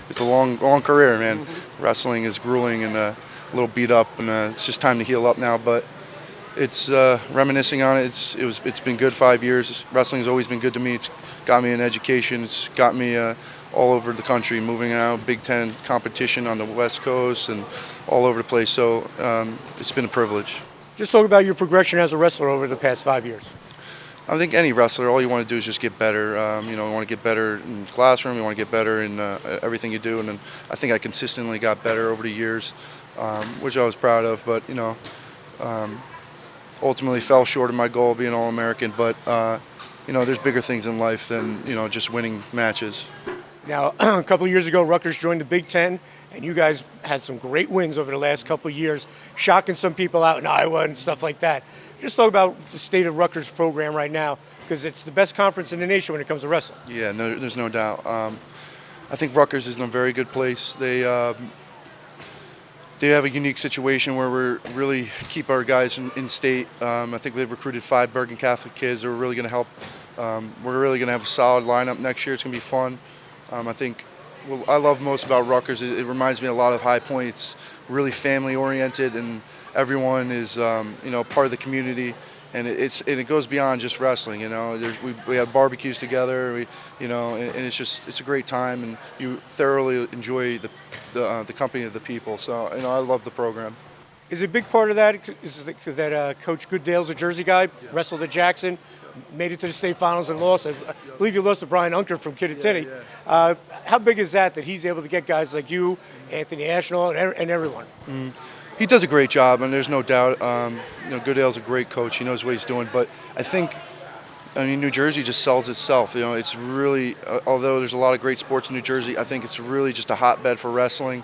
it's a long career, man. Wrestling is grueling and a little beat up, and it's just time to heal up now. But it's reminiscing on it. It's been good 5 years. Wrestling has always been good to me. It's got me an education. It's got me all over the country, moving out, Big Ten competition on the West Coast and all over the place. So it's been a privilege. Just talk about your progression as a wrestler over the past 5 years. I think any wrestler, all you want to do is just get better. You want to get better in the classroom. You want to get better in everything you do. And then I think I consistently got better over the years, which I was proud of. But ultimately fell short of my goal of being All-American. But there's bigger things in life than just winning matches. Now, a couple of years ago, Rutgers joined the Big Ten, and you guys had some great wins over the last couple of years, shocking some people out in Iowa and stuff like that. Just talk about the state of Rutgers' program right now, because it's the best conference in the nation when it comes to wrestling. Yeah, no, there's no doubt. I think Rutgers is in a very good place. They have a unique situation where we really keep our guys in state. I think they've recruited 5 Bergen Catholic kids that are really going to help. We're really going to have a solid lineup next year. It's going to be fun. I think what I love most about Rutgers, it reminds me a lot of High Point. It's really family-oriented, and everyone is part of the community. And it goes beyond just wrestling. We have barbecues together. And it's a great time, and you thoroughly enjoy the company of the people. So I love the program. Is a big part of that is that Coach Goodale's a Jersey guy, wrestled at Jackson, made it to the state finals and lost. I believe you lost to Brian Unker from Kittatinny. How big is that he's able to get guys like you, Anthony Ashnault, and everyone? He does a great job, and there's no doubt. Goodale's a great coach. He knows what he's doing. But I think, New Jersey just sells itself. It's really, although there's a lot of great sports in New Jersey, I think it's really just a hotbed for wrestling.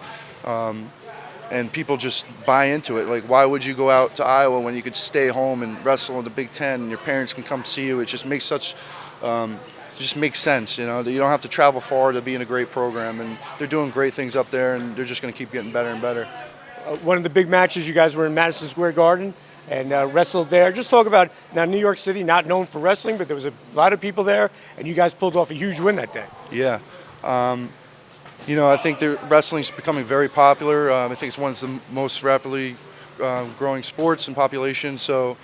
And people just buy into it. Like, why would you go out to Iowa when you could stay home and wrestle in the Big Ten and your parents can come see you? It just makes sense. That you don't have to travel far to be in a great program. And they're doing great things up there, and they're just going to keep getting better and better. One of the big matches, you guys were in Madison Square Garden and wrestled there. Just talk about, now New York City, not known for wrestling, but there was a lot of people there, and you guys pulled off a huge win that day. Yeah. I think the wrestling's becoming very popular. I think it's one of the most rapidly growing sports in population. So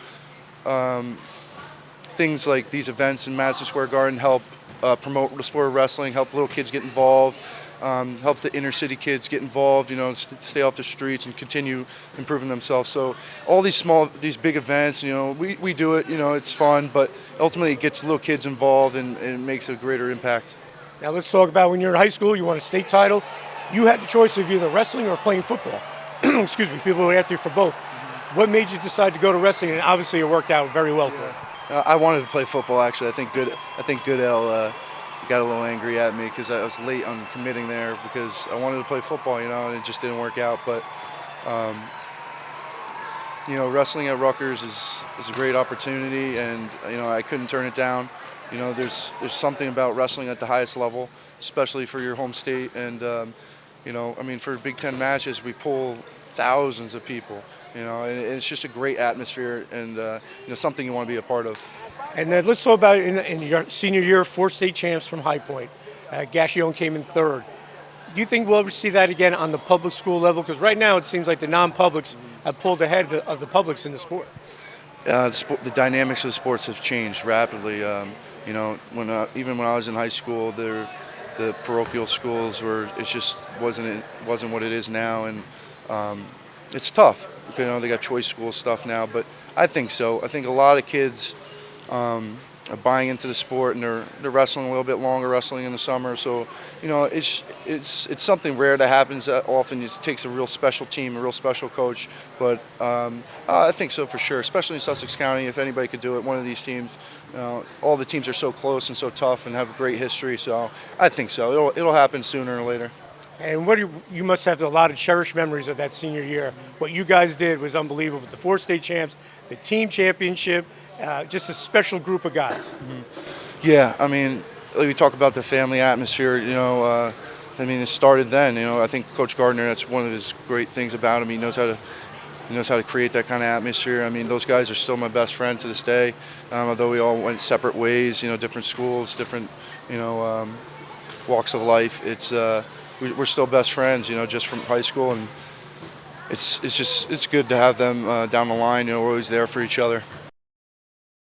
things like these events in Madison Square Garden help promote the sport of wrestling, help little kids get involved, helps the inner city kids get involved, stay off the streets and continue improving themselves. So all these big events, we do it, it's fun, but ultimately it gets little kids involved and it makes a greater impact. Now let's talk about when you're in high school, you won a state title. You had the choice of either wrestling or playing football. Excuse me, people were after you for both. What made you decide to go to wrestling? And obviously it worked out very well for you. I wanted to play football, actually. I think Goodale got a little angry at me because I was late on committing there because I wanted to play football, and it just didn't work out. But, wrestling at Rutgers is a great opportunity, and, I couldn't turn it down. There's something about wrestling at the highest level, especially for your home state. And, for Big Ten matches, we pull thousands of people, and it's just a great atmosphere and, something you want to be a part of. And then let's talk about in your senior year, 4 state champs from High Point. Gashion came in 3rd. Do you think we'll ever see that again on the public school level? Because right now it seems like the non-publics have pulled ahead of the publics in the sport. The dynamics of the sports have changed rapidly. Even when I was in high school, the parochial schools it just wasn't what it is now, and it's tough. They got choice school stuff now, but I think so. I think a lot of kids are buying into the sport, and they're wrestling a little bit longer, wrestling in the summer. So, it's something rare that happens that often. It takes a real special team, a real special coach. But I think so for sure, especially in Sussex County. If anybody could do it, one of these teams. All the teams are so close and so tough and have great history. So I think so. It'll happen sooner or later. And you must have a lot of cherished memories of that senior year. What you guys did was unbelievable. With the 4 state champs, the team championship, just a special group of guys. Mm-hmm. Yeah, we talk about the family atmosphere. It started then. I think Coach Gardner, that's one of his great things about him. He knows how to create that kind of atmosphere. Those guys are still my best friends to this day. Although we all went separate ways, different schools, different, walks of life. It's we're still best friends, just from high school, and it's good to have them down the line. We're always there for each other.